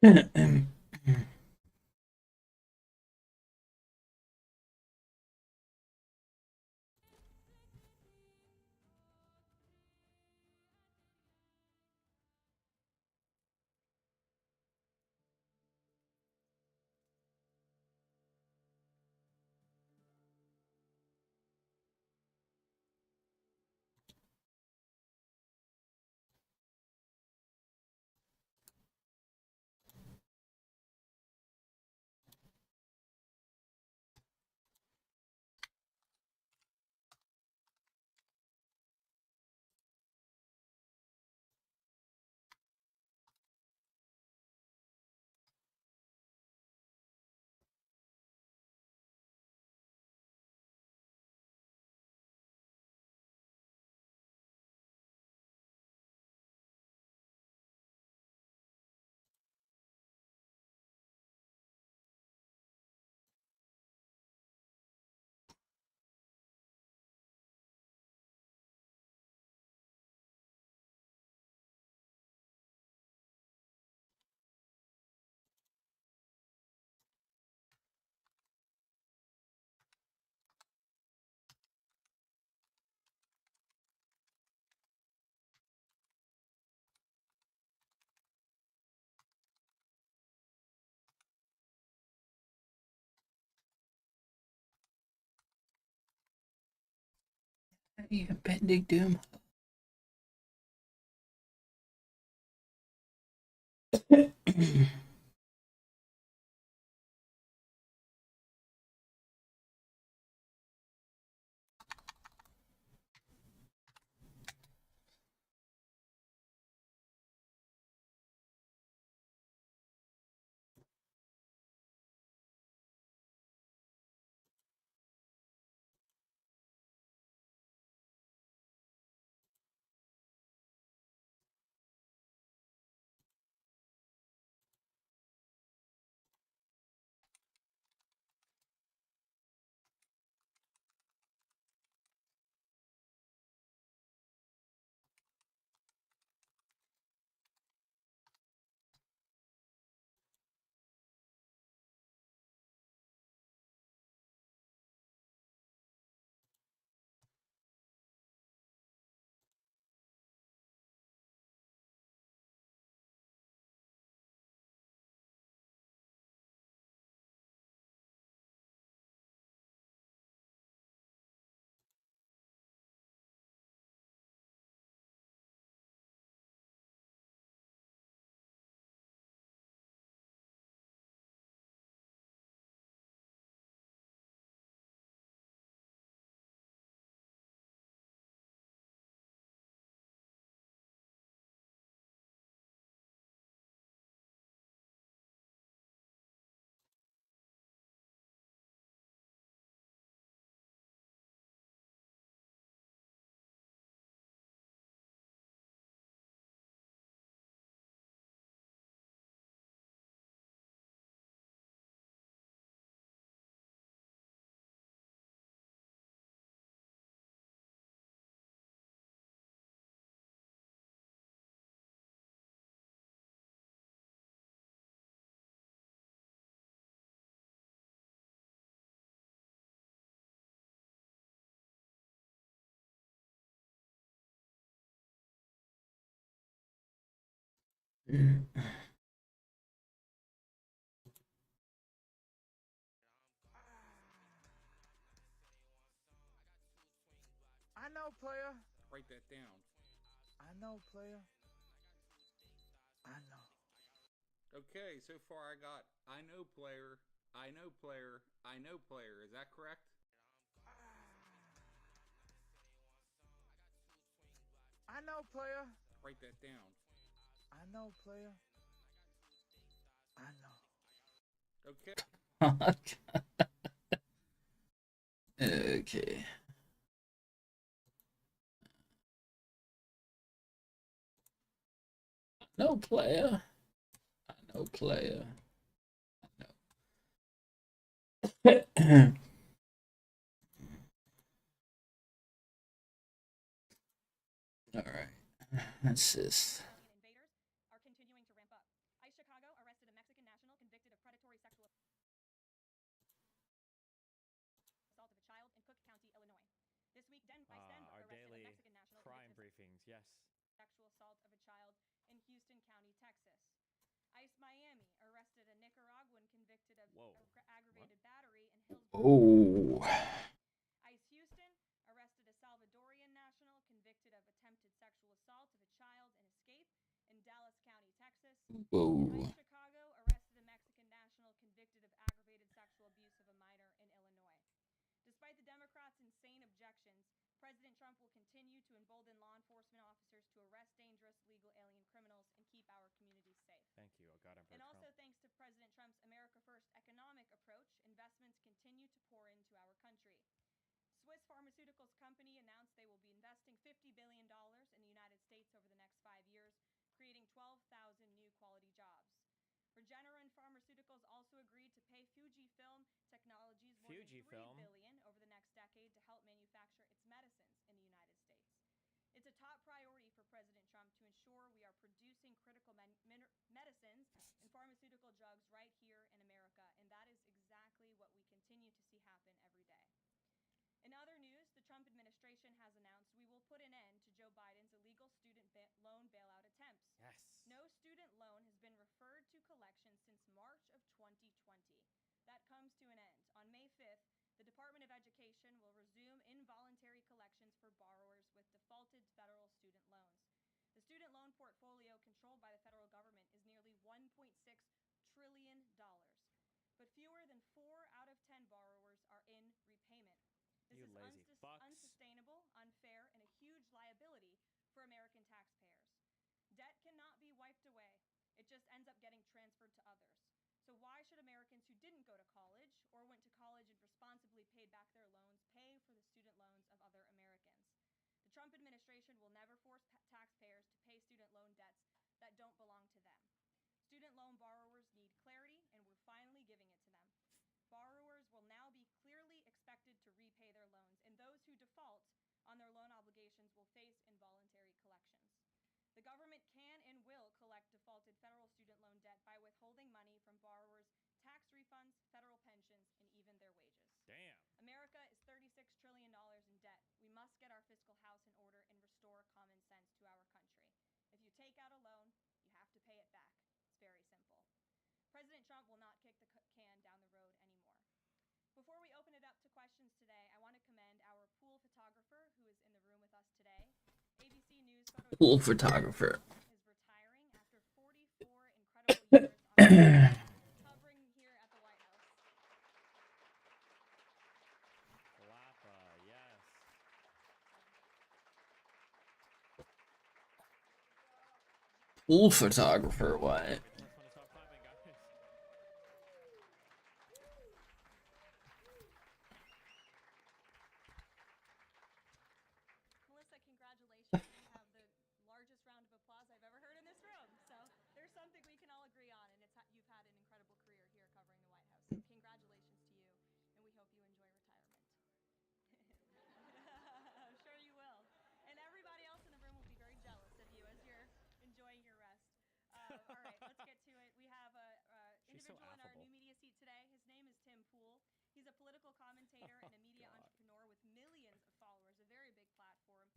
Impending doom. I know, player. Write that down. I know, player. I know. Okay, so far I got I know player, I know player, I know player. Is that correct? I know, player. Write that down. I know, player. I know. Okay. Okay. No player. No player. No. All right. That's just. This week, Denver Our arrested a daily Mexican national crime convicted briefings, yes. of sexual assault of a child in Houston County, Texas. ICE Miami arrested a Nicaraguan convicted of Whoa. aggravated battery in Hillsborough. Oh. ICE Houston arrested a Salvadorian national convicted of attempted sexual assault of a child in escape in Dallas County, Texas. Whoa. ICE Chicago arrested a Mexican national convicted of aggravated sexual abuse of a minor in Illinois. Despite the Democrats' insane objections, President Trump will continue to embolden law enforcement officers to arrest dangerous illegal alien criminals and keep our communities safe. Thank you, oh God, Emperor And also, Trump. thanks to President Trump's America First economic approach, investments continue to pour into our country. Swiss Pharmaceuticals Company announced they will be investing $50 billion in the United States over the next 5 years, creating 12,000 new quality jobs. Regeneron Pharmaceuticals also agreed to pay Fujifilm Technologies more than $3 billion over the next decade to help manufacture its medicines in the United States. It's a top priority for President Trump to ensure we are producing critical medicines and pharmaceutical drugs right here in America, and that is exactly what we continue to see happen every day. In other news, the Trump administration has announced we will put an end to Joe Biden's illegal student loan bailout attempts. Yes. No student loan has been referred to collection since March of 2020. That comes to an end. On May 5th, the Department of Education will resume involuntary collections for borrowers with defaulted federal student loans. The student loan portfolio controlled by the federal government is nearly $1.6 trillion, but fewer than 4 out of 10 borrowers are in repayment. This is unsustainable, unfair, and a huge liability for American taxpayers. Debt cannot be wiped away. It just ends up getting transferred to others. So why should Americans who didn't go to college or went to college and responsibly paid back their loans pay for the student loans of other Americans? The Trump administration will never force taxpayers to pay student loan debts that don't belong to them. Student loan borrowers need clarity, and we're finally giving it to them. Borrowers will now be clearly expected to repay their loans, and those who default on their loan obligations will face involuntary collections. The government can and will collect defaulted federal student loan debt by withholding money from borrowers, tax refunds, federal pensions, and even their wages. Damn. America is $36 trillion in debt. We must get our fiscal house in order and restore common sense to our country. If you take out a loan, you have to pay it back. It's very simple. President Trump will not kick the can down the road anymore. Before we open it up to questions today, I want to commend our pool photographer who is in the room with us today. ABC News photo Pool photographer. is retiring after 44 incredible years on covering here at the White House. Lapa, yes. Pool photographer, what? Let's want to stop clapping, guys. Melissa, congratulations. You have the largest round of applause I've ever heard in this room. So there's something we can all agree on, and it's you've had an incredible career here covering the White House. So congratulations to you, and we hope you enjoy retirement. I'm sure you will. And everybody else in the room will be very jealous of you as you're enjoying your rest. All right, let's get to it. We have an individual in our new media seat today. His name is Tim Pool. He's a political commentator and a media entrepreneur with millions of followers, a very big platform.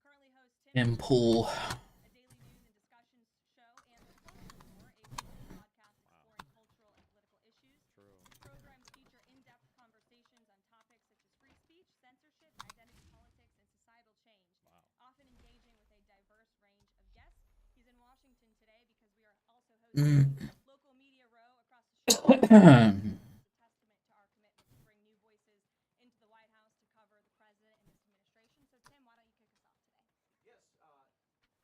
Currently hosts Tim Pool. a daily news and discussions show, and The Culture War, a weekly podcast exploring cultural and political issues. True. His programs feature in-depth conversations on topics such as free speech, censorship, identity politics, and societal change, often engaging with a diverse range of guests. He's in Washington today because we are also hosting Local Media Row across the street. It's a testament to our commitment to bring new voices into the White House to cover the president and this administration. So, Tim, why don't you kick us off today? Yes,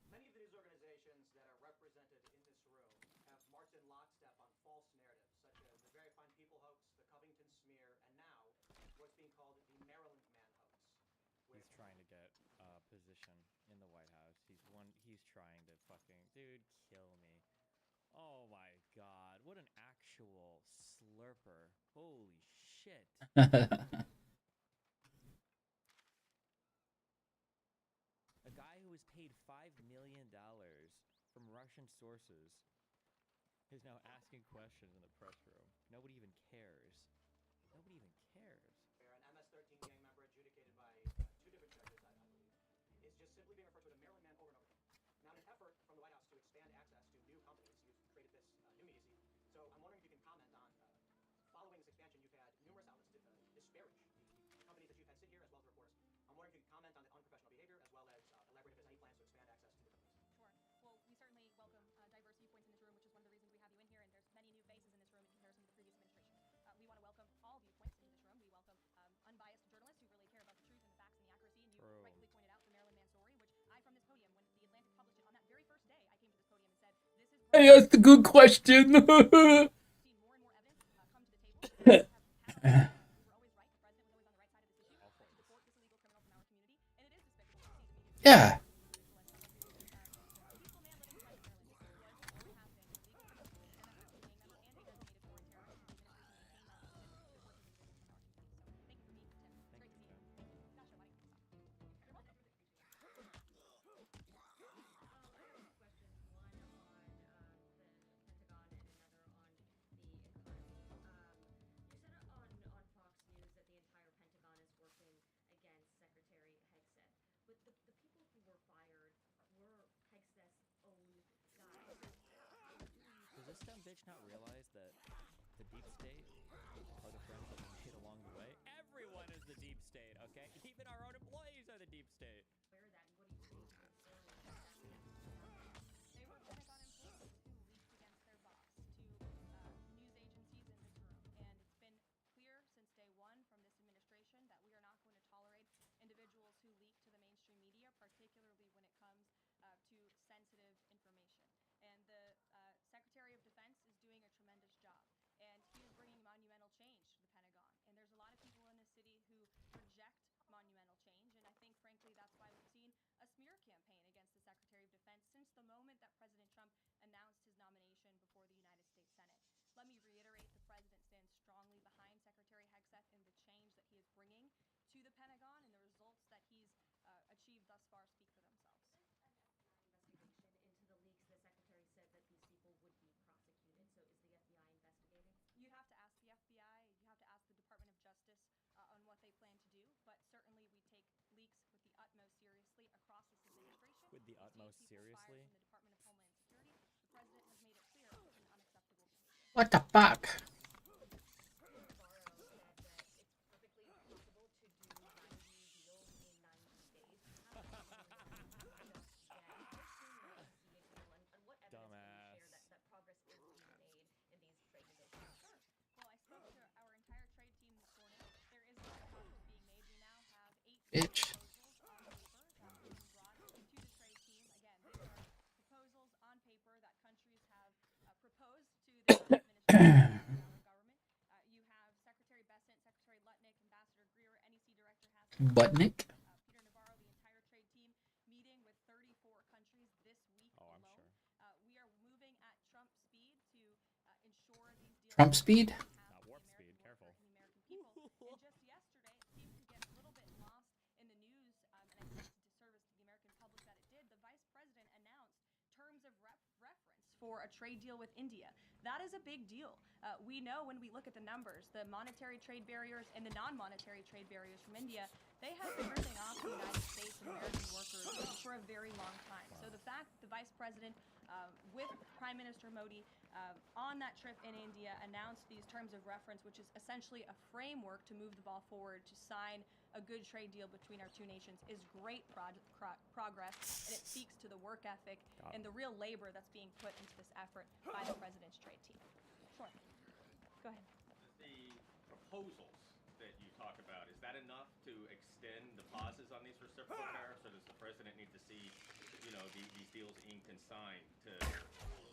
many of the news organizations that are represented in this room have marched in lockstep on false narratives, such as the Very Fine People hoax, the Covington smear, and now what's being called the Maryland Man hoax. He's trying to get a position in the White House. He's trying to fucking, dude, kill me. Oh my god, what an actual slurper. Holy shit. A guy who was paid $5 million from Russian sources is now asking questions in the press room. Nobody even cares. Nobody even cares. An MS-13 gang member adjudicated by simply being referred to as a Maryland man over and over again. Now, in an effort from the White House to expand access to new companies, you've created this new media seat. So I'm wondering if you can comment on, following this expansion, you've had numerous outlets disparage the companies that you've had sit here, as well as reporters. I'm wondering if you can comment on the unprofessional behavior, as well as elaborate if there's any plans to expand access to new companies. Sure. Well, we certainly welcome diverse viewpoints in this room, which is one of the reasons we have you in here. And there's many new faces in this room in comparison to the previous administration. We want to welcome all viewpoints into this room. We welcome unbiased journalists who really care about the truth and the facts and the accuracy. And you True. rightfully pointed out the Maryland man story, which I, from this podium, when the Atlantic published it on that very first day, I came to this podium and said, "This is." Hey, that's a good question. Seen more and more evidence come to the table. We were always right. The president was always on the right side of this issue to deport this illegal criminal from our community, and it is despicable to see the media. Yeah. But the people who were fired were Hegseth's own guys. Does this dumb bitch not realize that the deep state are the friends that we made along the way? Everyone is the deep state, okay? Even our own employees are the deep state. Where that and what do you think? They were Pentagon employees who leaked against their boss to news agencies in this room. And it's been clear since day one from this administration that we are not going to tolerate individuals who leak to the mainstream media, particularly when it comes to sensitive information. And the Secretary of Defense is doing a tremendous job. And he is bringing monumental change to the Pentagon. And there's a lot of people in this city who reject monumental change. And I think, frankly, that's why we've seen a smear campaign against the Secretary of Defense since the moment that President Trump announced his nomination before the United States Senate. Let me reiterate, the president stands strongly behind Secretary Hegseth and the change that he is bringing to the Pentagon, and the results that he's achieved thus far speak for themselves. Investigation into the leaks. The secretary said that these people would be prosecuted. So is the FBI investigating? You'd have to ask the FBI, you have to ask the Department of Justice on what they plan to do, but certainly we take leaks with the utmost seriously across this administration. With the We've seen utmost people seriously? fired from the Department of Homeland Security. The president has made it clear this is an unacceptable behavior. What the fuck? Navarro said that it's perfectly possible to do 90 deals in 90 days. How do you just get a deal, and what evidence can you share that progress is being made in these trade negotiations? Sure. Well, I spoke to our entire trade team this morning. There is no progress being made. We now have 8 Bitch. proposals on paper that have been brought to the trade team. Again, these are proposals on paper that countries have proposed to the administration and our government. You have Secretary Bessent, Secretary Lutnick, Ambassador Greer, NEC Director Haskell, Butnick? Peter Navarro, the entire trade team, meeting with 34 countries this week Oh, I'm alone. sure. We are moving at Trump speed to ensure these deals Trump speed? Not warp speed, careful. And the American people. And just yesterday, it seemed to get a little bit lost in the news, and I think it's a disservice to the American public that it did. The vice president announced terms of reference for a trade deal with India. That is a big deal. We know when we look at the numbers, the monetary trade barriers and the non-monetary trade barriers from India, they have been ripping off the United States and American workers for a very long time. So the fact that the vice president, with Prime Minister Modi, on that trip in India, announced these terms of reference, which is essentially a framework to move the ball forward to sign a good trade deal between our two nations, is great progress, and it speaks to the work ethic and the real labor that's being put into this effort by the president's trade team. Sure. Go ahead. The proposals that you talk about, is that enough to extend the pauses on these reciprocal tariffs, or does the president need to see, these deals inked and signed to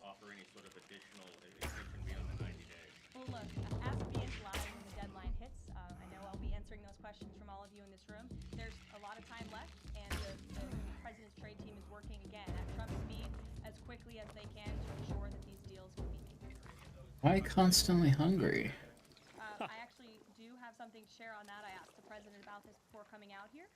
offer any sort of additional extension beyond the 90 days? Well, look, as we inch live and the deadline hits, I know I'll be answering those questions from all of you in this room. There's a lot of time left, and the president's trade team is working again at Trump speed as quickly as they can to ensure that these deals can be made. Why constantly hungry? I actually do have something to share on that. I asked the president about this before coming out here,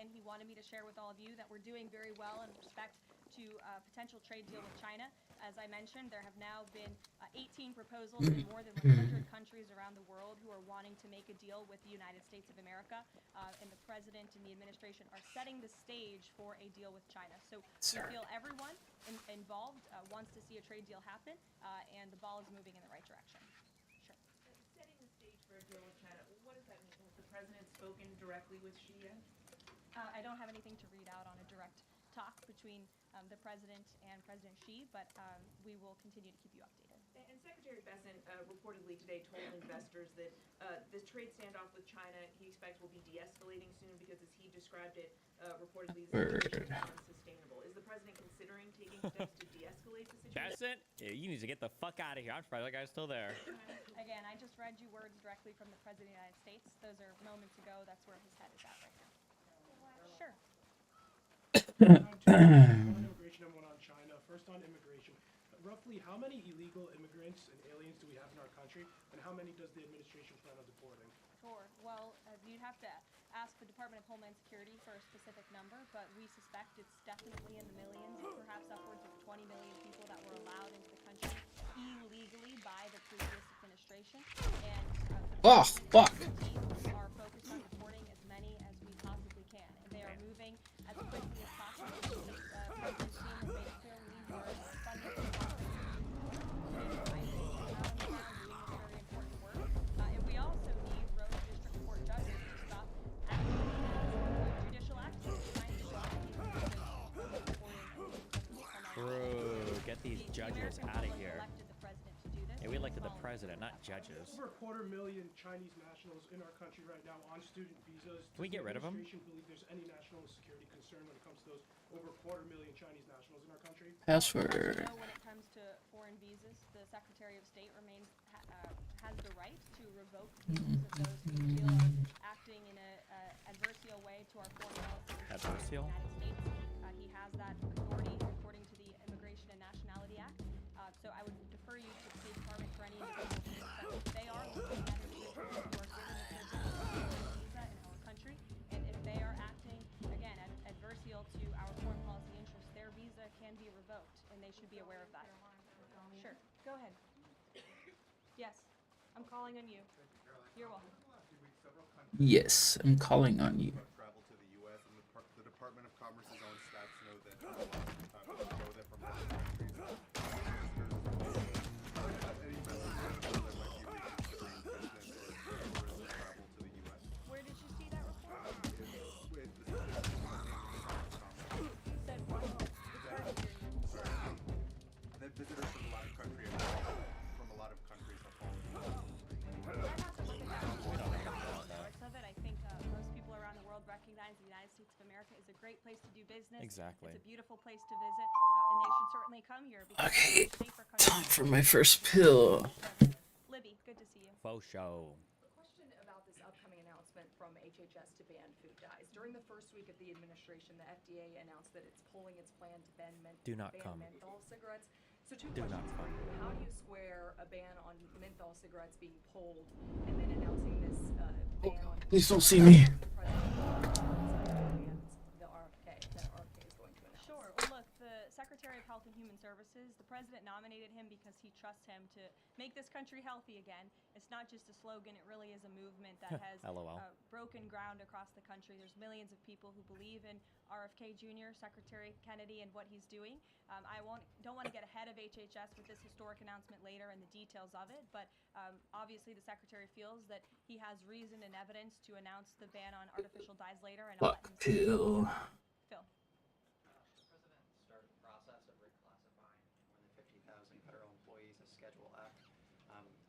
and he wanted me to share with all of you that we're doing very well in respect to a potential trade deal with China. As I mentioned, there have now been 18 proposals in more than 100 countries around the world who are wanting to make a deal with the United States of America. And the president and the administration are setting the stage for a deal with China. So we feel everyone involved wants to see a trade deal happen, and the ball is moving in the right direction. Sure. Setting the stage for a deal with China, what does that mean? Has the president spoken directly with Xi yet? I don't have anything to read out on a direct talk between the president and President Xi, but we will continue to keep you updated. And Secretary Bessent reportedly today told investors that the trade standoff with China he expects will be de-escalating soon because, as he described it, reportedly the situation is unsustainable. Is the president considering taking steps to de-escalate the situation? Bessent, yeah, you need to get the fuck out of here. I'm surprised that guy's still there. Again, I just read you words directly from the President of the United States. Those are moments ago. That's where his head is at right now. Sure. One on immigration and one on China. First on immigration. Roughly how many illegal immigrants and aliens do we have in our country, and how many does the administration plan on deporting? Sure. Well, you'd have to ask the Department of Homeland Security for a specific number, but we suspect it's definitely in the millions, perhaps upwards of 20 million people that were allowed into the country illegally by the previous administration. And Oh, fuck. teams are focused on deporting as many as we possibly can, and they are moving as quickly as possible. President Xi has made it clear we are funding the process. I think doing very important work. And we also need road district court judges to stop judicial action. Bro, get these judges out of here. Elected the president to do this. Yeah, we elected the president, not judges. Over 250,000 Chinese nationals in our country right now on student visas. Can we get rid of them? Does the administration believe there's any national security concern when it comes to those over 250,000 Chinese nationals in our country? Password. When it comes to foreign visas, the Secretary of State has the right to revoke visas of those who feel are acting in a adversarial way to our foreign policy Adversarial? in the United States. He has that authority according to the Immigration and Nationality Act. So I would defer you to the State Department for any individual visas that they are looking at individuals who are given the visa in our country, and if they are acting again adversarial to our foreign policy interests, their visa can be revoked, and they should be aware of that. Sure, go ahead. Yes, I'm calling on you. You're welcome. Yes, I'm calling on you. Travel to the U.S. and the Department of Commerce's own stats know that a lot of people go there from other countries. Any message that might be reconsidering business or tourism travel to the U.S. Where did you see that report? With the Said what? that visitors from a lot of countries are falling. Parts of it. I think most people around the world recognize the United States of America is a great place to do business. Exactly. It's a beautiful place to visit, and they should certainly come here because Okay, it's a safer country. time for my first pill. Libby, good to see you. Faux show. Question about this upcoming announcement from HHS to ban food dyes. During the first week of the administration, the FDA announced that it's pulling its plan to ban Do not come. menthol cigarettes. So two Do not questions. come. How do you square a ban on menthol cigarettes being pulled and then announcing this ban on Please don't see me. the RFK that RFK is going to announce? Sure. Well, look, the Secretary of Health and Human Services, the president nominated him because he trusts him to make this country healthy again. It's not just a slogan, it really is a movement that has LOL. broken ground across the country. There's millions of people who believe in RFK Jr., Secretary Kennedy, and what he's doing. I don't want to get ahead of HHS with this historic announcement later and the details of it, but obviously the Secretary feels that he has reason and evidence to announce the ban on artificial dyes later, and I'll let Fuck him speak. pill. Phil. The president started the process of reclassifying more than 50,000 federal employees as Schedule F.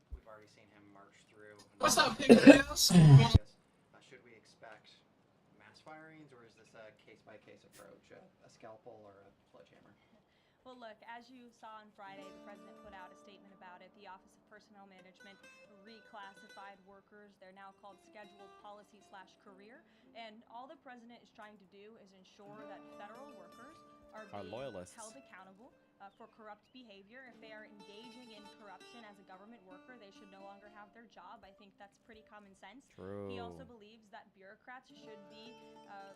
We've already seen him march through. What's up, pigtails? Should we expect mass firings, or is this a case-by-case approach, a scalpel or a sledgehammer? Well, look, as you saw on Friday, the president put out a statement about it. The Office of Personnel Management reclassified workers. They're now called scheduled policy/career. And all the president is trying to do is ensure that federal workers are being loyalists. held accountable for corrupt behavior. If they are engaging in corruption as a government worker, they should no longer have their job. I think that's pretty common sense. True. He also believes that bureaucrats should be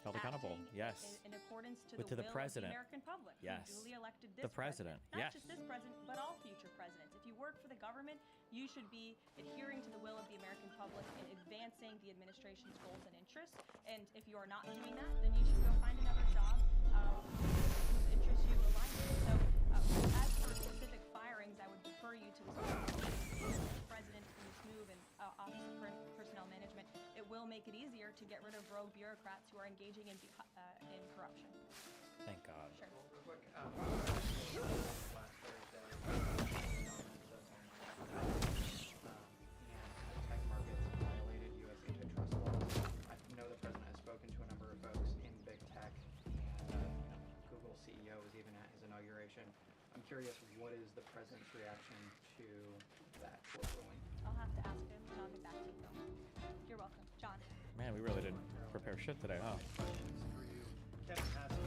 held accountable. acting Yes. in accordance to With the the will president. of the American public. Yes. Who duly elected this The president. Not Yes. just this president, but all future presidents. If you work for the government, you should be adhering to the will of the American public and advancing the administration's goals and interests. And if you are not doing that, then you should go find another job whose interests you align with. So, as for specific firings, I would defer you to the president in this move and Office of Personnel Management. It will make it easier to get rid of rogue bureaucrats who are engaging in corruption. Thank God. Sure. Real quick, last Thursday, dominance of and tech markets violated U.S. antitrust laws. I know the president has spoken to a number of folks in big tech, and Google CEO was even at his inauguration. I'm curious, what is the president's reaction to that court ruling? I'll have to ask him, and I'll get back to you, Phil. You're welcome. John. Man, we really didn't prepare shit today, huh? Questions for you. Kevin Hassett.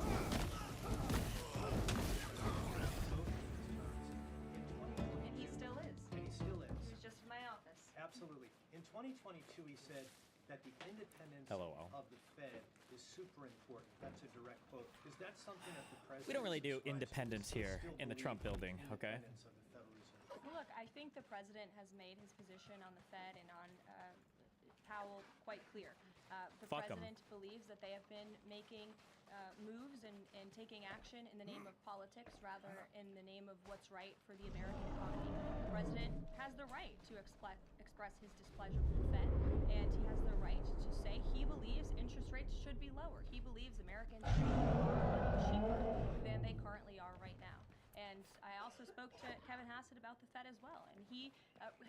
And he still is. And he still is. He was just in my office. Absolutely. In 2022, he said that the independence LOL. of the Fed is super important. That's a direct quote. Is that something that the president We don't really do subscribes to? independence Does he here still in the believe Trump building, in okay? independence of the Federal Reserve? Look, I think the president has made his position on the Fed and on Powell quite clear. The Fuck 'em. president believes that they have been making moves and taking action in the name of politics rather in the name of what's right for the American economy. The president has the right to express his displeasure with the Fed, and he has the right to say he believes interest rates should be lower. He believes Americans should be cheaper than they currently are right now. And I also spoke to Kevin Hassett about the Fed as well, and he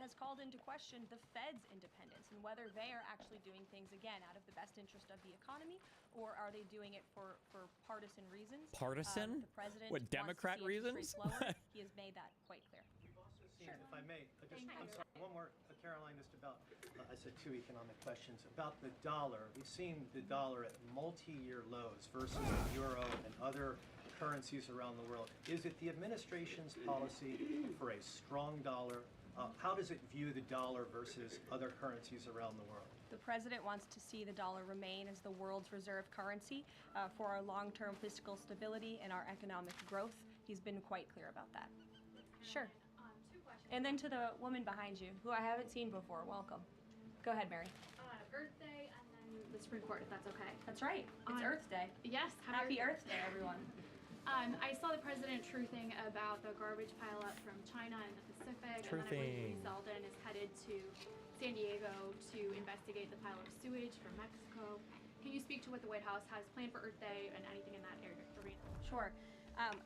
has called into question the Fed's independence and whether they are actually doing things, again, out of the best interest of the economy, or are they doing it for partisan reasons. Partisan? The president What, wants to Democrat see interest rates reasons? lower. He has made that quite clear. We've also seen, if I may, I'm sorry, one more, Caroline, just about, I said two economic questions. About the dollar, we've seen the dollar at multi-year lows versus the euro and other currencies around the world. Is it the administration's policy for a strong dollar? How does it view the dollar versus other currencies around the world? The president wants to see the dollar remain as the world's reserve currency for our long-term fiscal stability and our economic growth. He's been quite clear about that. Sure. 2 questions. And then to the woman behind you, who I haven't seen before, welcome. Go ahead, Mary. Earth Day and then the Supreme Court, if that's okay. That's right. It's Earth Day. Yes. Happy Earth Day, everyone. I saw the president truthing about the garbage pileup from China and the Pacific, and then I believe Truthing. Zeldin is headed to San Diego to investigate the pile of sewage from Mexico. Can you speak to what the White House has planned for Earth Day and anything in that arena? Sure.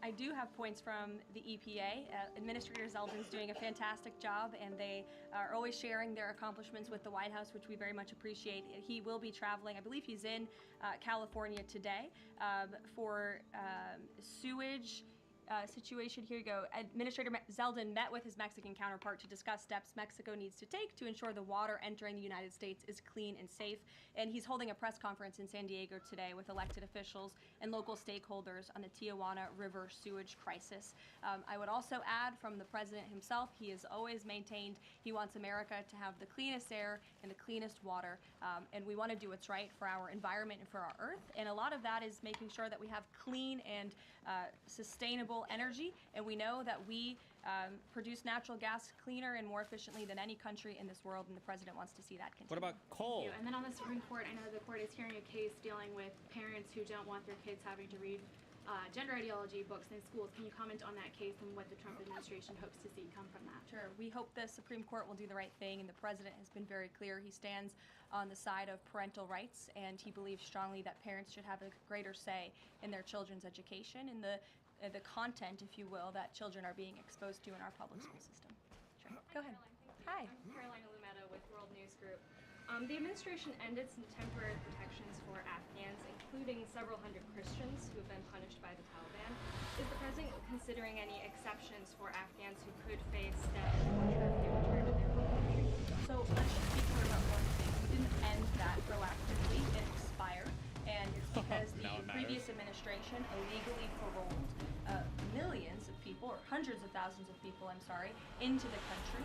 I do have points from the EPA. Administrator Zeldin's doing a fantastic job, and they are always sharing their accomplishments with the White House, which we very much appreciate. He will be traveling, I believe he's in California today for sewage situation. Here you go. Administrator Zeldin met with his Mexican counterpart to discuss steps Mexico needs to take to ensure the water entering the United States is clean and safe. And he's holding a press conference in San Diego today with elected officials and local stakeholders on the Tijuana River sewage crisis. I would also add from the president himself, he has always maintained he wants America to have the cleanest air and the cleanest water. And we want to do what's right for our environment and for our earth. And a lot of that is making sure that we have clean and sustainable energy, and we know that we produce natural gas cleaner and more efficiently than any country in this world, and the president wants to see that continue. What about coal? And then on the Supreme Court, I know the court is hearing a case dealing with parents who don't want their kids having to read gender ideology books in schools. Can you comment on that case and what the Trump administration hopes to see come from that? Sure. We hope the Supreme Court will do the right thing, and the president has been very clear. He stands on the side of parental rights, and he believes strongly that parents should have a greater say in their children's education and the content, if you will, that children are being exposed to in our public school system. Sure. Go ahead. Hi. I'm Carolina Lumetta with World News Group. The administration ended some temporary protections for Afghans, including several hundred Christians who have been punished by the Taliban. Is the president considering any exceptions for Afghans who could face death or torture if they return to their home country? So let's just be clear about one thing. We didn't end that proactively. It expired. And it's because the Now it previous matters. administration illegally paroled millions of people, or hundreds of thousands of people, I'm sorry, into the country,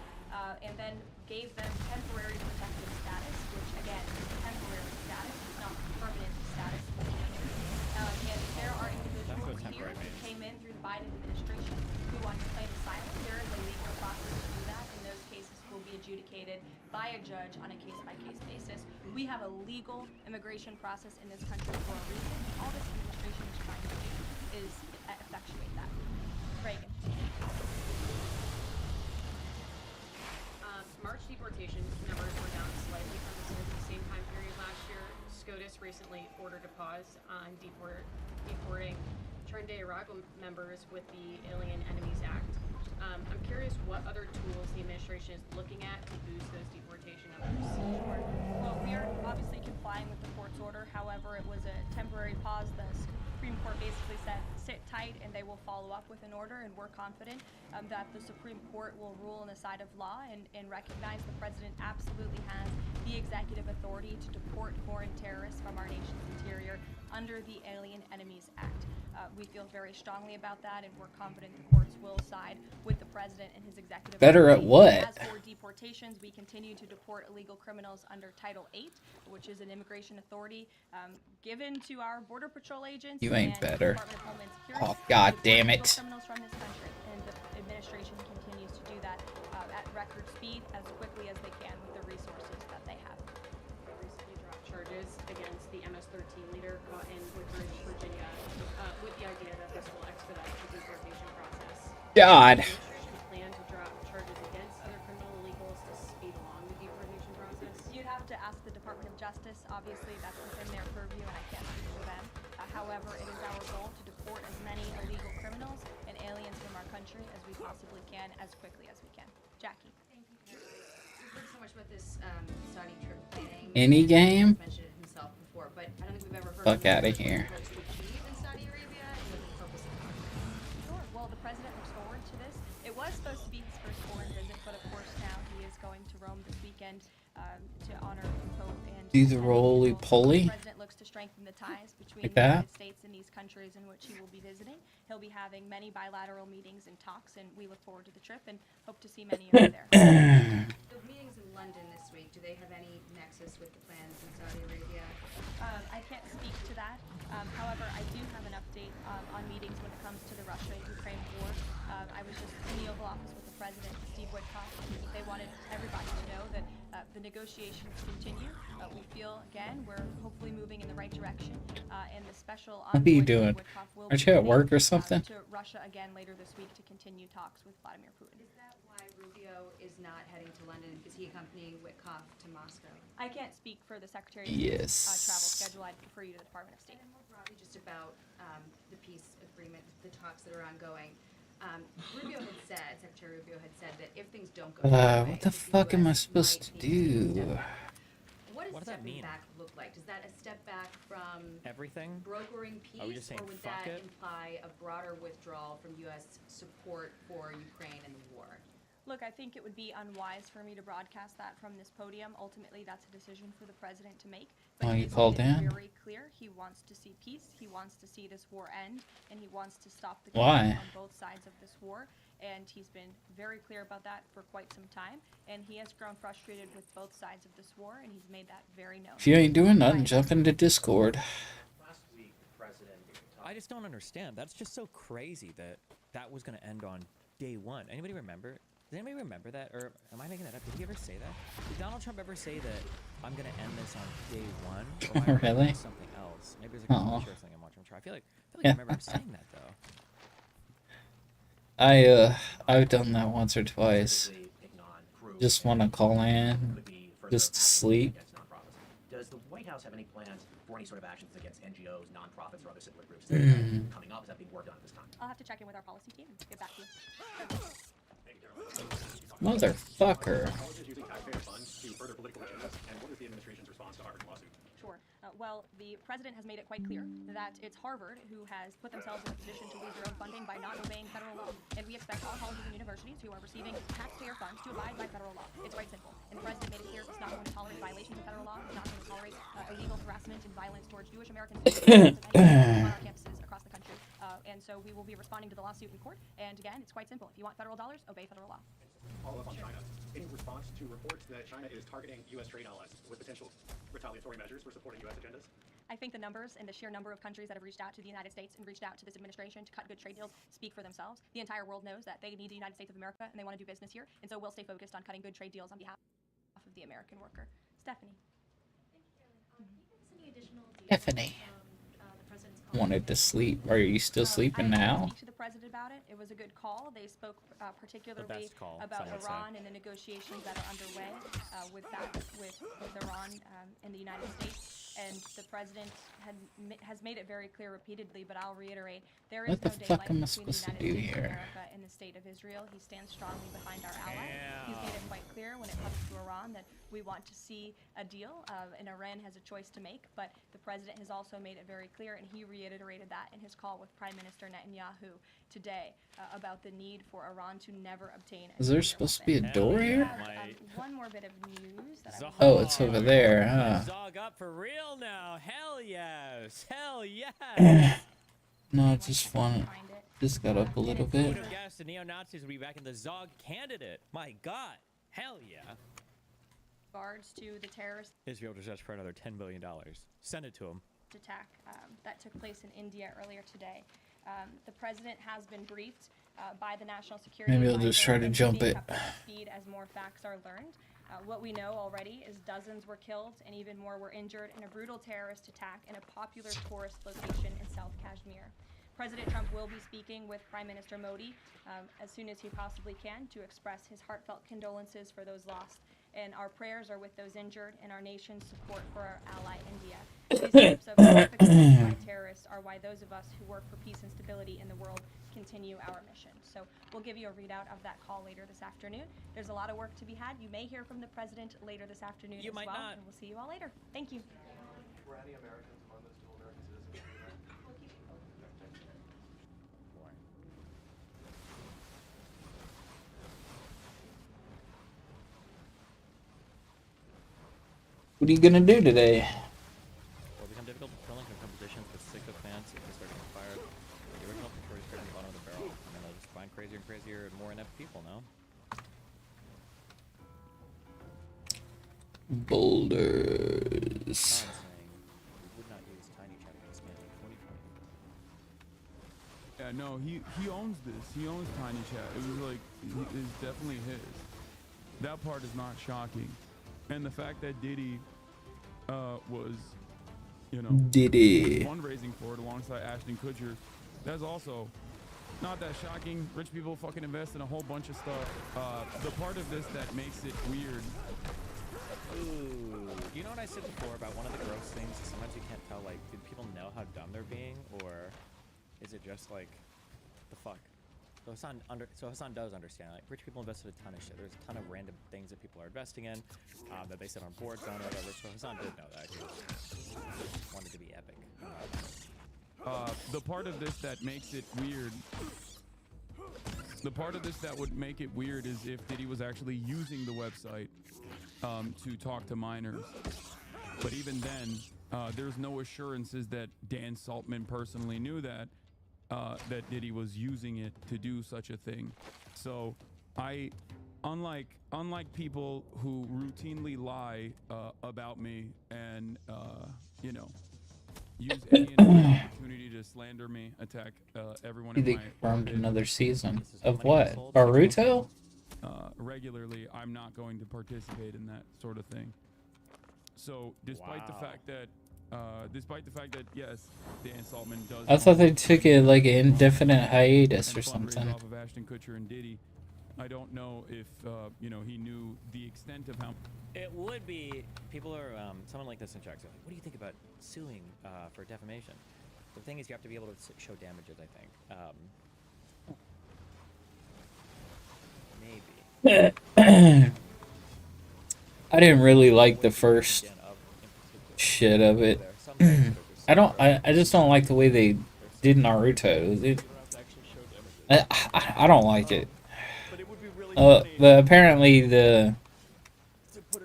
and then gave them temporary protected status, which again is temporary status, it's not permanent status in the country. And there are individuals here who came in through the Biden administration who want to claim asylum. There is a legal process to do that, and those cases will be adjudicated by a judge on a case-by-case basis. We have a legal immigration process in this country for a reason, and all this administration is trying to do is effectuate that. Reagan. March deportation numbers were down slightly from the same time period last year. SCOTUS recently ordered a pause on deporting Trinidad Tobago members with the Alien Enemies Act. I'm curious what other tools the administration is looking at to boost those deportation numbers. Sure. Well, we are obviously complying with the court's order. However, it was a temporary pause. The Supreme Court basically said, sit tight, and they will follow up with an order, and we're confident that the Supreme Court will rule on the side of law and recognize the president absolutely has the executive authority to deport foreign terrorists from our nation's interior under the Alien Enemies Act. We feel very strongly about that, and we're confident the courts will side with the president and his executive Better at authority. what? As for deportations, we continue to deport illegal criminals under Title VIII, which is an immigration authority given to our Border Patrol agents. You ain't and better. Department of Homeland Security Oh, God to damn deport it. criminals from this country, and the administration continues to do that at record speed as quickly as they can with the resources that they have. They recently dropped charges against the MS-13 leader caught in Woodbridge, Virginia, with the idea that this will expedite the deportation process. God. Does the administration plan to drop charges against other criminal illegals to speed along the deportation process? You'd have to ask the Department of Justice. Obviously, that's within their purview, and I can't speak for them. However, it is our goal to deport as many illegal criminals and aliens from our country as we possibly can, as quickly as we can. Jackie. Thank you, Karen. We've heard so much about this Saudi trip planning. Any game? He's mentioned it himself before, but I don't think we've ever heard Fuck of outta what he here. hopes to achieve in Saudi Arabia and what the focus of the conference. Sure. Well, the president looks forward to this. It was supposed to be his first foreign visit, but of course now he is going to Rome this weekend to honor the Pope and Do the roly-poly? The president looks to strengthen the ties between Like the that? United States and these countries in which he will be visiting. He'll be having many bilateral meetings and talks, and we look forward to the trip and hope to see many of you there. The meetings in London this week, do they have any nexus with the plans in Saudi Arabia? I can't speak to that. However, I do have an update on meetings when it comes to the Russia-Ukraine war. I was just in the Oval Office with the President, Steve Witkoff, and they wanted everybody to know that the negotiations continue. We feel, again, we're hopefully moving in the right direction, and the special What are you envoy, doing? Witkoff, will Aren't be you at heading, work or something? to Russia again later this week to continue talks with Vladimir Putin. Is that why Rubio is not heading to London? Is he accompanying Witkoff to Moscow? I can't speak for the Secretary of State's Yes. travel schedule. I'd refer you to the Department of State. And then more broadly, just about the peace agreement, the talks that are ongoing. Rubio had said, Secretary Rubio had said that if things don't go their way, What the fuck am I US supposed to might need to do? step back. What does What does that stepping mean? back look like? Does that a step back from Everything? brokering Are we peace, just saying or would fuck that it? imply a broader withdrawal from U.S. support for Ukraine and the war? Look, I think it would be unwise for me to broadcast that from this podium. Ultimately, that's a decision for the president to make. Oh, he you has called made it in? very clear he wants to see peace. He wants to see this war end, and he wants to stop the Why? killing on both sides of this war. And he's been very clear about that for quite some time. And he has grown frustrated with both sides of this war, and he's made that very known. If you ain't doing nothing, jump into Discord. Last week, the president I just don't understand. That's just so crazy that that was going to end on day one. Anybody remember? Does anybody remember that? Or am I making that up? Did he ever say that? Did Donald Trump ever say that I'm going to end this on day one? Or am I remembering Really? something else? Maybe it was like Aw. a picture or something I'm watching. I feel like I remember him saying that, though. I've done that once or twice. Just want to call in, just to sleep. Does the White House have any plans for any sort of actions against NGOs, nonprofits, or other similar groups that are coming up? Is that being worked on at this time? I'll have to check in with our policy team and get back to you. Motherfucker. Colleges using taxpayer funds to further political agendas, and what is the administration's response to Harvard's lawsuit? Sure. Well, the president has made it quite clear that it's Harvard who has put themselves in a position to lose their own funding by not obeying federal law. And we expect all colleges and universities who are receiving taxpayer funds to abide by federal law. It's quite simple. And the president made it clear it's not going to tolerate violations of federal law. It's not going to tolerate illegal harassment and violence towards Jewish American students on our campuses across the country. And so we will be responding to the lawsuit in court. And again, it's quite simple. If you want federal dollars, obey federal law. Follow up on China. In response to reports that China is targeting U.S. trade allies with potential retaliatory measures for supporting U.S. agendas? I think the numbers and the sheer number of countries that have reached out to the United States and reached out to this administration to cut good trade deals speak for themselves. The entire world knows that they need the United States of America and they want to do business here. And so we'll stay focused on cutting good trade deals on behalf of the American worker. Stephanie. Any additional details Stephanie. from the president's call? Wanted to sleep. Are you still sleeping I now? speak to the president about it. It was a good call. They spoke particularly best call, about some would Iran and the negotiations that are underway with Iran and the United States. And the president has made it very clear repeatedly, but I'll reiterate, there is What the no fuck daylight am I between the supposed to United do States of here? America and the state of Israel. He stands strongly behind our ally. He's made it quite clear when it comes to Iran that we want to see a deal, and Iran has a choice to make. But the president has also made it very clear, and he reiterated that in his call with Prime Minister Netanyahu today about the need for Iran to never obtain. Is there supposed to be a door here? One more bit of news that I Oh, it's over there, huh? Zog up for real now. Hell yes. Hell yes. No, just got up a little Who bit. would have guessed the neo-Nazis would be back in the Zog candidate? My God. Hell yeah. regards to the terrorist Israel just asked for another $10 billion. Send it to him. attack that took place in India earlier today. The president has been briefed by the National Security Maybe I'll Advisor just try to and jump being it. kept up to speed as more facts are learned. What we know already is dozens were killed and even more were injured in a brutal terrorist attack in a popular tourist location in South Kashmir. President Trump will be speaking with Prime Minister Modi as soon as he possibly can to express his heartfelt condolences for those lost. And our prayers are with those injured and our nation's support for our ally India. These types of horrific attacks by terrorists are why those of us who work for peace and stability in the world continue our mission. So we'll give you a readout of that call later this afternoon. There's a lot of work to be had. You may hear from the president later this afternoon You as might well. not. And we'll see you all later. Thank you. Were any Americans among those dual American citizens? What are you gonna do today? Will become difficult to fill in compositions with sycophants if they start getting fired. The original picture is the bottom of the barrel. And then they'll just find crazier and crazier and more inept people now. Boulders. Saying we would not use tiny chat against me in 2020. Yeah, no, he owns this. He owns Tiny Chat. It was like, it's definitely his. That part is not shocking. And the fact that Diddy was, you know, Diddy fundraising for it alongside Ashton Kutcher, that's also not that shocking. Rich people fucking invest in a whole bunch of stuff. The part of this that makes it weird. Ooh, you know what I said before about one of the gross things? Sometimes you can't tell, like, do people know how dumb they're being, or is it just like, the fuck? So Hassan does understand. Like, rich people invested a ton of shit. There's a ton of random things that people are investing in that they sit on boards on or whatever. So Hassan did know that. He just wanted to be epic. The part of this that makes it weird. The part of this that would make it weird is if Diddy was actually using the website to talk to minors. But even then, there's no assurances that Dan Saltman personally knew that Diddy was using it to do such a thing. So unlike people who routinely lie about me and you know, use any opportunity to slander me, attack everyone in They my confirmed orbit, another season of what? Baruto? regularly, I'm not going to participate in that sort of thing. So despite the fact that yes, Dan Saltman does. I thought they took it like an indefinite hiatus or something. Off of Ashton Kutcher and Diddy. I don't know if you know, he knew the extent of how. It would be, people are, someone like this in chat, like, what do you think about suing for defamation? The thing is, you have to be able to show damages, I think. Maybe. I didn't really like the first shit of it. I just don't like the way they did Naruto. I don't like it. But apparently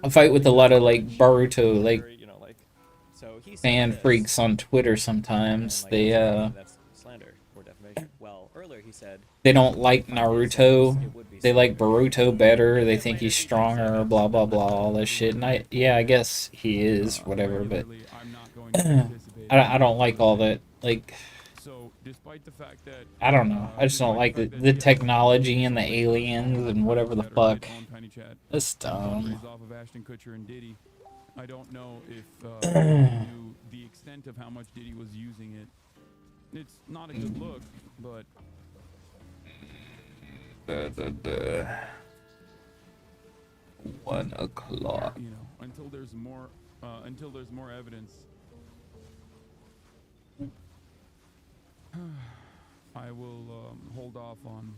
I fight with a lot of like Baruto like fan freaks on Twitter sometimes. They information. Well, earlier he said they don't like Naruto. They like Boruto better. They think he's stronger. Blah blah blah. All this shit. And I guess he is whatever. But I don't like all that. Like, So, despite the fact that I don't know. I just don't like the technology and the aliens and whatever the fuck. That's dumb. plays off of Ashton Kutcher and Diddy. I don't know if you knew the extent of how much Diddy was using it. It's not a good look, but 1 o'clock. you know, until there's more evidence, I will hold off on,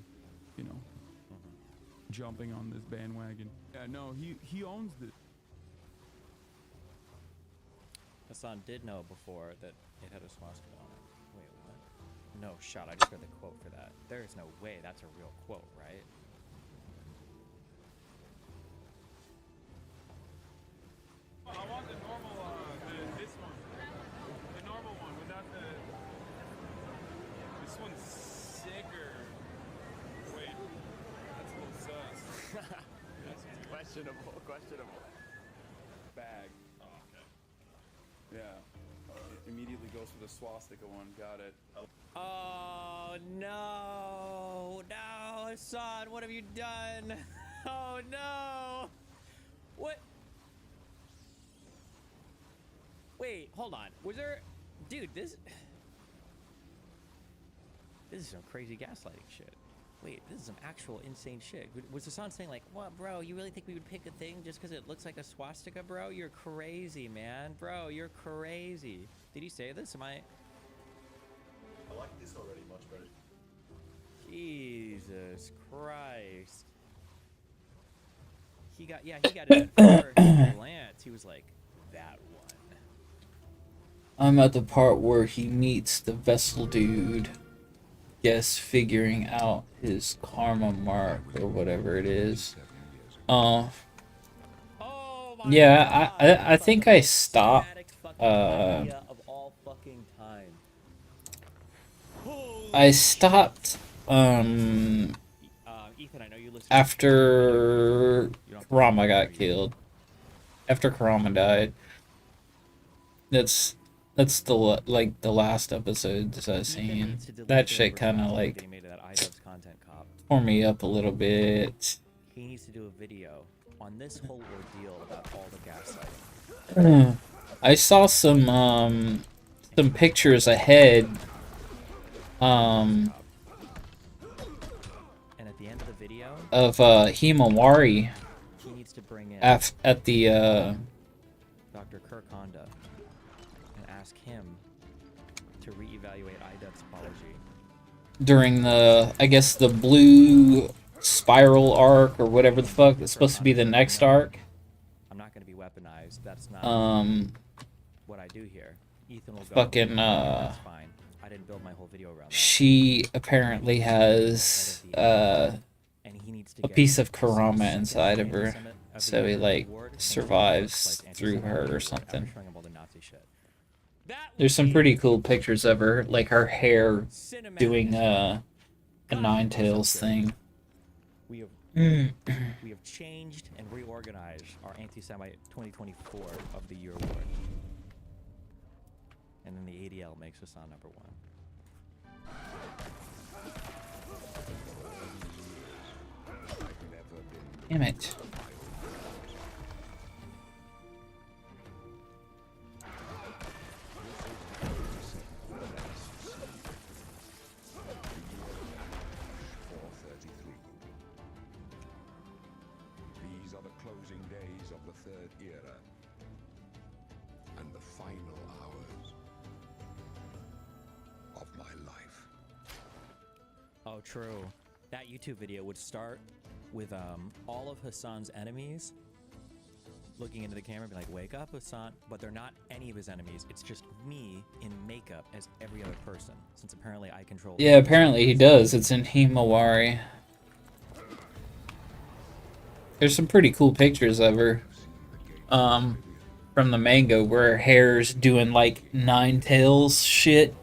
you know, jumping on this bandwagon. Yeah, no, he owns it. Hassan did know before that it had a swastika on it. Wait, what? No shot. I just read the quote for that. There is no way that's a real quote, right? I want the normal, this one. The normal one without the... This one's sicker. Wait, that's a little sus. That's questionable. Bag. Oh, okay. Yeah. It immediately goes for the swastika one. Got it. Oh no! No, Hassan, what have you done? Oh no! What? Wait, hold on. Was there, dude? This is some crazy gaslighting shit. Wait, this is some actual insane shit. Was Hassan saying like, "What, bro? You really think we would pick a thing just because it looks like a swastika, bro? You're crazy, man, bro. You're crazy." Did he say this? Am I? I like this already much better. Jesus Christ. He got it at first glance. He was like, that one. I'm at the part where he meets the vessel dude. Guess figuring out his karma mark or whatever it is. Yeah, I think I stopped. I stopped Ethan, I know you listen after Kurama got killed. After Kurama died. That's the the last episodes I've seen. That shit kind of like tore me up a little bit. He needs to do a video on this whole ordeal about all the gaslighting. I saw some pictures ahead. And at the end of the video, of Himawari he needs to bring in at the Dr. Kirk Honda and ask him to reevaluate IDUB's apology. During the, I guess, the blue spiral arc or whatever the fuck that's supposed to be the next arc. I'm not going to be weaponized. That's not what I do here. Ethan will go. Fucking That's fine. I didn't build my whole video around that. She apparently has a piece of Kurama inside of her, so he like survives through her or something. There's some pretty cool pictures of her, like her hair doing a Ninetales thing. We have changed and reorganized our Anti-Semite 2024 of the Year award. And then the ADL makes us on number 1. Damn it. These are the closing days of the Third Era and the final hours of my life. Oh, true. That YouTube video would start with all of Hassan's enemies looking into the camera and be like, "Wake up, Hassan." But they're not any of his enemies. It's just me in makeup as every other person, since apparently I control... Yeah, apparently he does. It's in Himawari. There's some pretty cool pictures of her. From the manga where her hair's doing like Ninetales shit.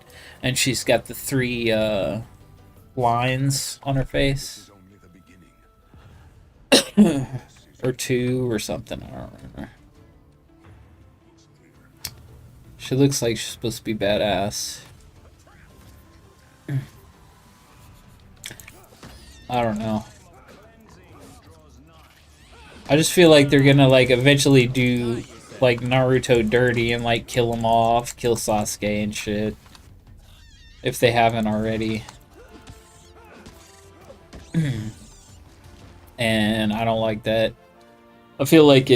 And she's got the three lines on her face. Or 2 or something, I don't remember. She looks like she's supposed to be badass. I don't know. I just feel like they're gonna like eventually do like Naruto dirty and like kill him off, kill Sasuke and shit. If they haven't already. And I don't like that. I feel like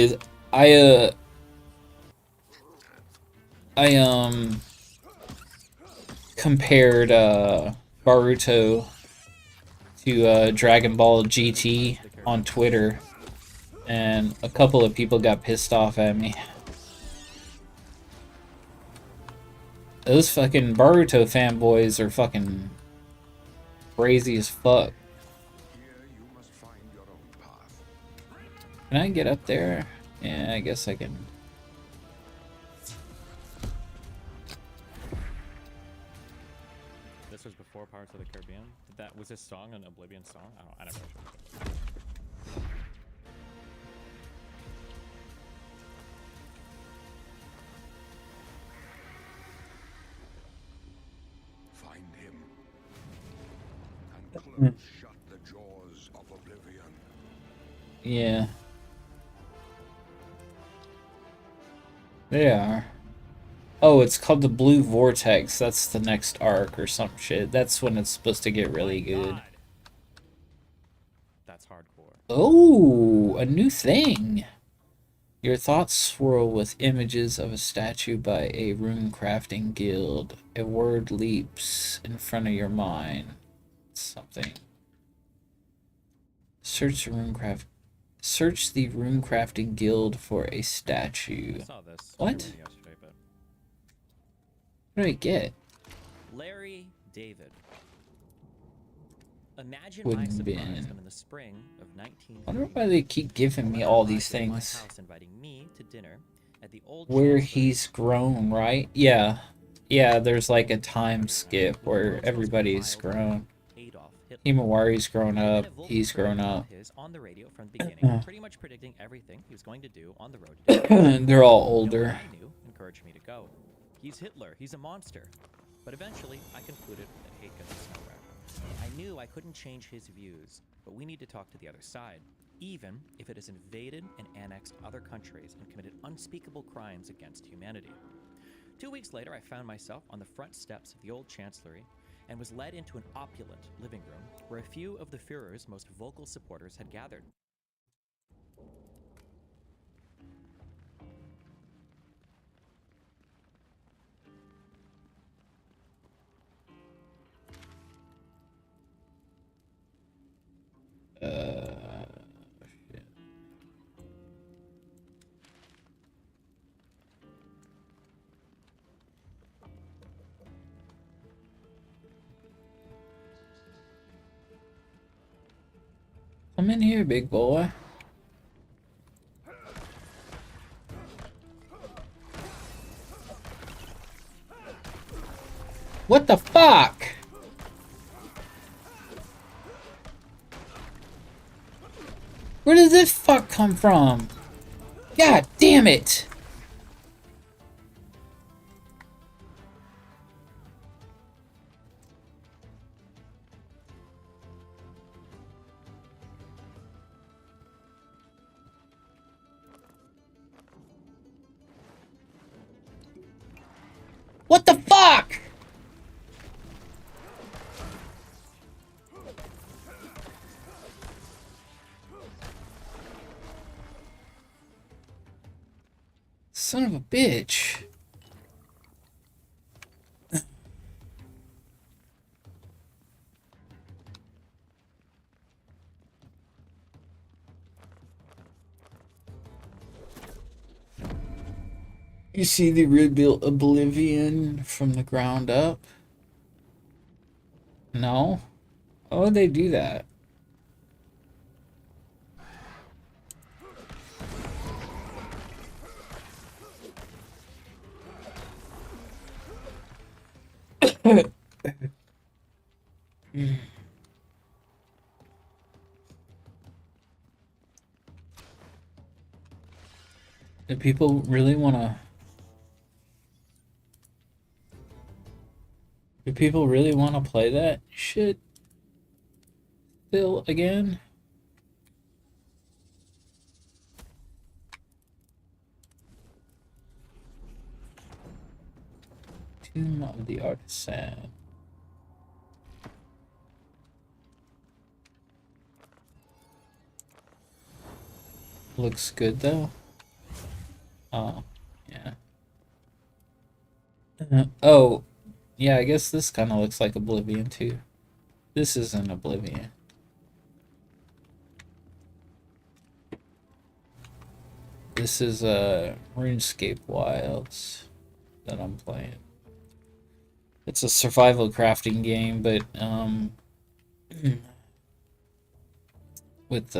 I compared Boruto to Dragon Ball GT on Twitter, and a couple of people got pissed off at me. Those fucking Boruto fanboys are fucking crazy as fuck. Can I get up there? Yeah, I guess I can. This was before Pirates of the Caribbean. Was this song an Oblivion song? I never heard it. Find him and close shut the jaws of oblivion. Yeah. They are. Oh, it's called the Blue Vortex. That's the next arc or some shit. That's when it's supposed to get really good. That's hardcore. Oh, a new thing. Your thoughts swirl with images of a statue by a rune crafting guild. A word leaps in front of your mind. Something. Search the rune crafting guild for a statue. I saw this What? yesterday, but What do I get? Larry David. Imagine Wouldn't my surprise been. when in the spring of 19. I wonder why they keep giving me all these things. Inviting me to dinner at the old Where he's grown, right? Yeah. Yeah, there's like a time skip where everybody's grown. Himawari's grown up, he's grown up. on the radio from the beginning, pretty much predicting everything he was going to do on the road to do. They're all No one older. I knew encouraged me to go. He's Hitler, he's a monster. But eventually, I concluded that hate goes nowhere. I knew I couldn't change his views, but we need to talk to the other side, even if it has invaded and annexed other countries and committed unspeakable crimes against humanity. 2 weeks later, I found myself on the front steps of the old chancellery and was led into an opulent living room where a few of the Führer's most vocal supporters had gathered. Shit. Come in here, big boy. What the fuck? Where did this fuck come from? God damn it! What the fuck? Son of a bitch. You see they rebuilt Oblivion from the ground up? No? Why would they do that? Do people really want to... Do people really want to play that shit still again? Tomb of the Artisan. Looks good though. Oh, yeah. Oh, yeah, I guess this kind of looks like Oblivion too. This isn't Oblivion. This is RuneScape Wilds that I'm playing. It's a survival crafting game, but with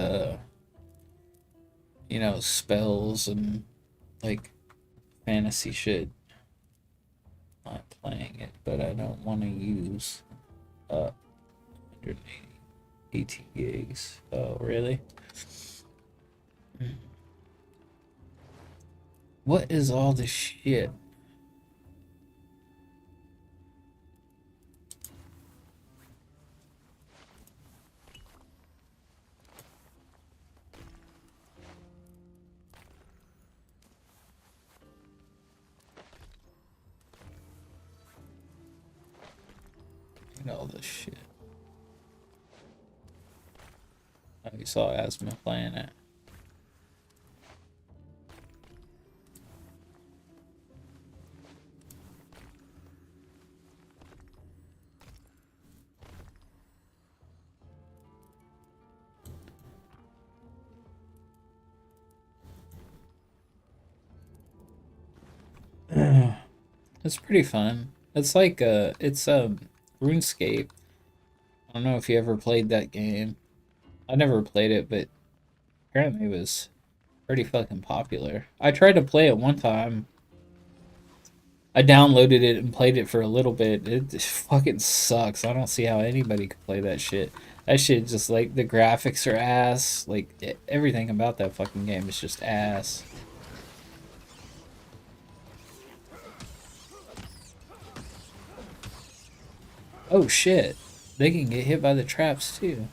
you know, spells and like fantasy shit. Not playing it, but I don't want to use 180 18 gigs. Oh, really? What is all this shit? All this shit. Oh, you saw Asma playing it. It's pretty fun. It's like it's RuneScape. I don't know if you ever played that game. I never played it, but apparently it was pretty fucking popular. I tried to play it one time. I downloaded it and played it for a little bit. It just fucking sucks. I don't see how anybody could play that shit. That shit just, like, the graphics are ass. Like, everything about that fucking game is just ass. Oh shit, they can get hit by the traps too.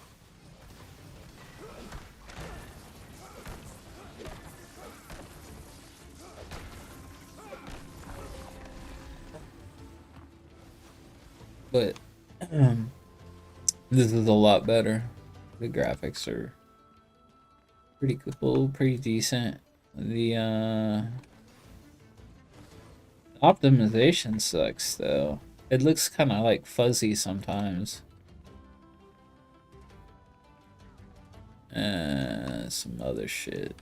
But this is a lot better. The graphics are pretty cool, pretty decent. The optimization sucks though. It looks kind of like fuzzy sometimes. Some other shit.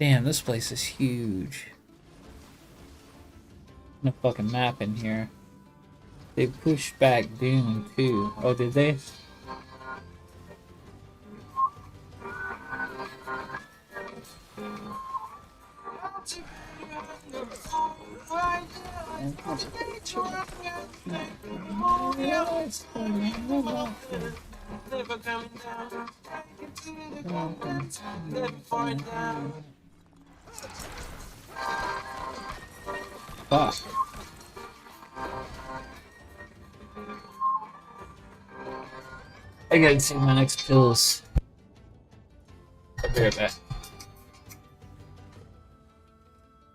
Damn, this place is huge. No fucking map in here. They pushed back Doom too. Oh, did they? Fuck. I gotta take my next pills. I'll be right back.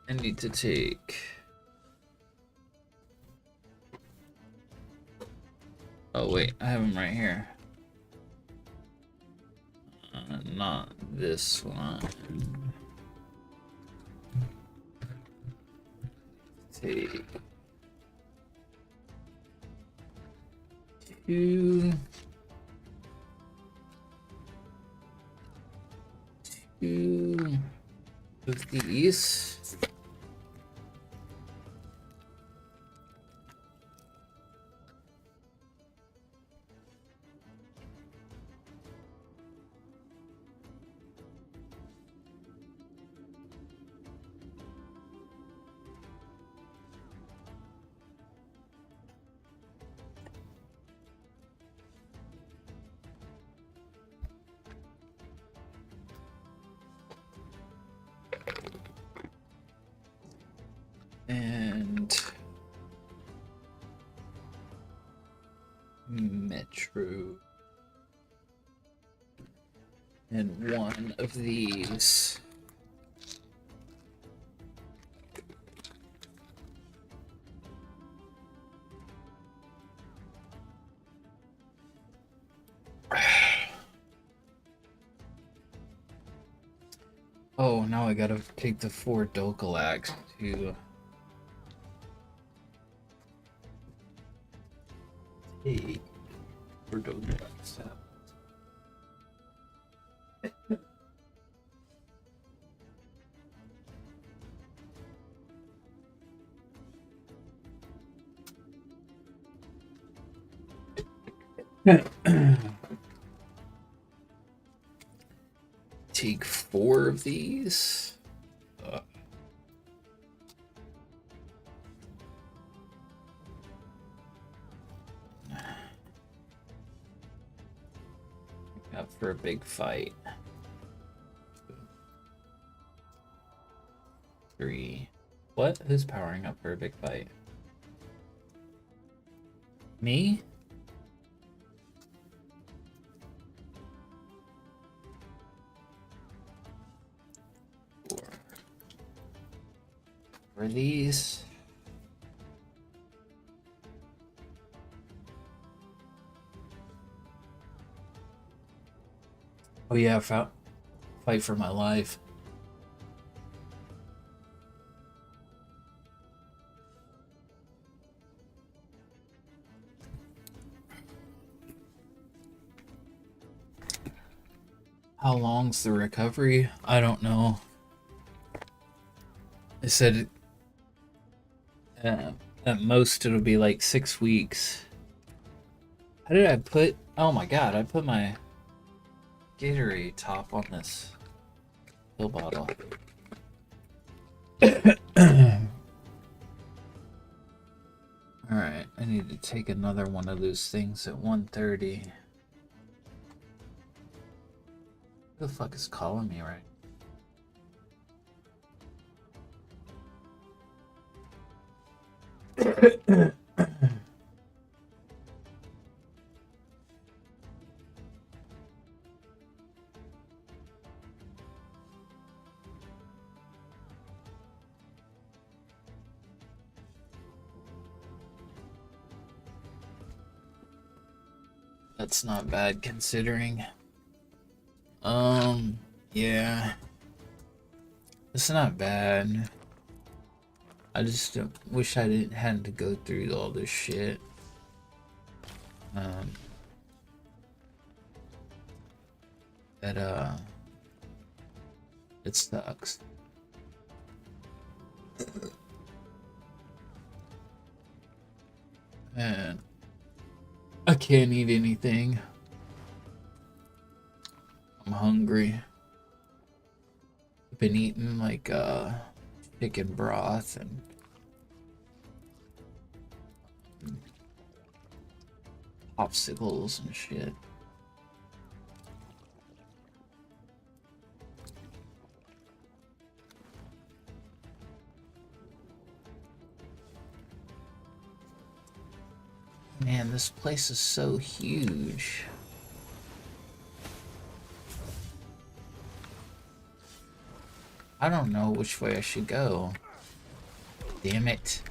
I need to take... Oh wait, I have them right here. Not this one. Take... 2... 2 of these. And one of these. Oh, now I gotta take the 4 Dokalax to take 4 Dokalax out. Take 4 of these. Up for a big fight. 3. What? Who's powering up for a big fight? Me? For these. Oh yeah, fight for my life. How long's the recovery? I don't know. It said at most it'll be like 6 weeks. How did I put... Oh my god, I put my Gatorade top on this pill bottle. Alright, I need to take another one of those things at 1:30. Who the fuck is calling me right? That's not bad considering. Yeah. It's not bad. I just wish I didn't have to go through all this shit. It sucks. Man, I can't eat anything. I'm hungry. I've been eating like chicken broth and popsicles and shit. Man, this place is so huge. I don't know which way I should go. Damn it.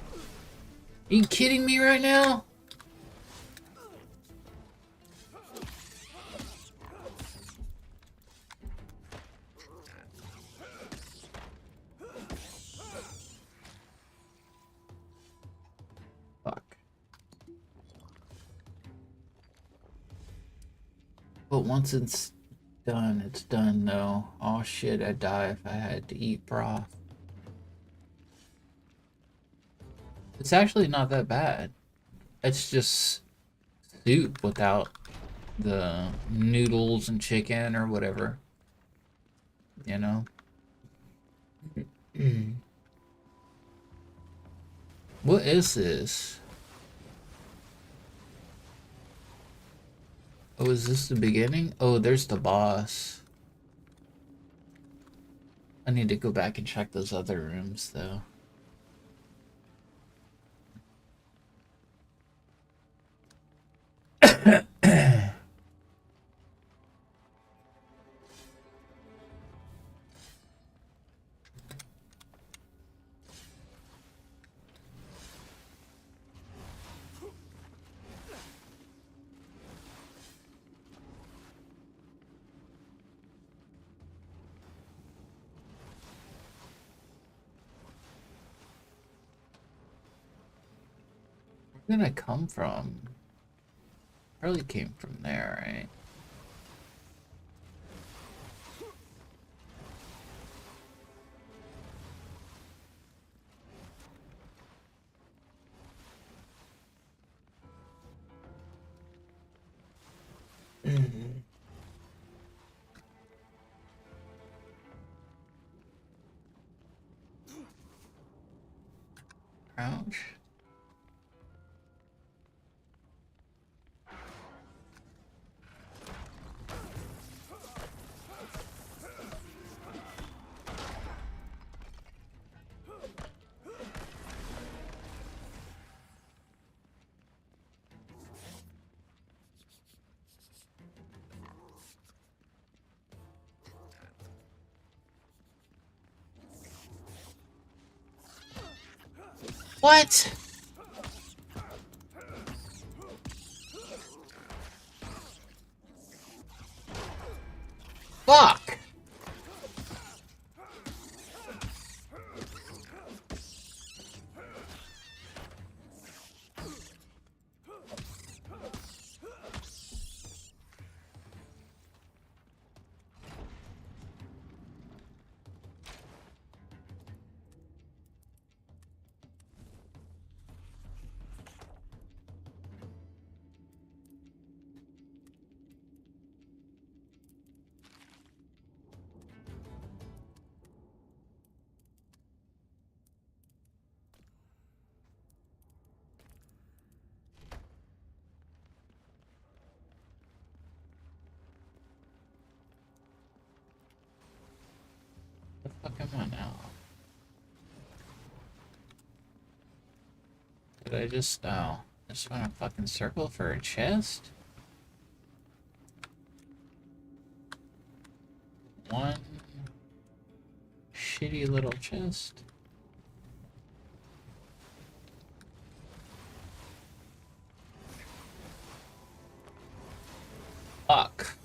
Are you kidding me right now? Fuck. But once it's done though. Oh shit, I'd die if I had to eat broth. It's actually not that bad. It's just soup without the noodles and chicken or whatever. You know? What is this? Oh, is this the beginning? Oh, there's the boss. I need to go back and check those other rooms, though. Where did I come from? Probably came from there, right? Ouch. What? Fuck! The fuck am I now? Did I just went a fucking circle for a chest? One shitty little chest. Fuck.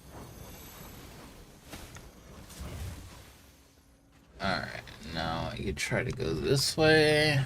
Alright, now you try to go this way.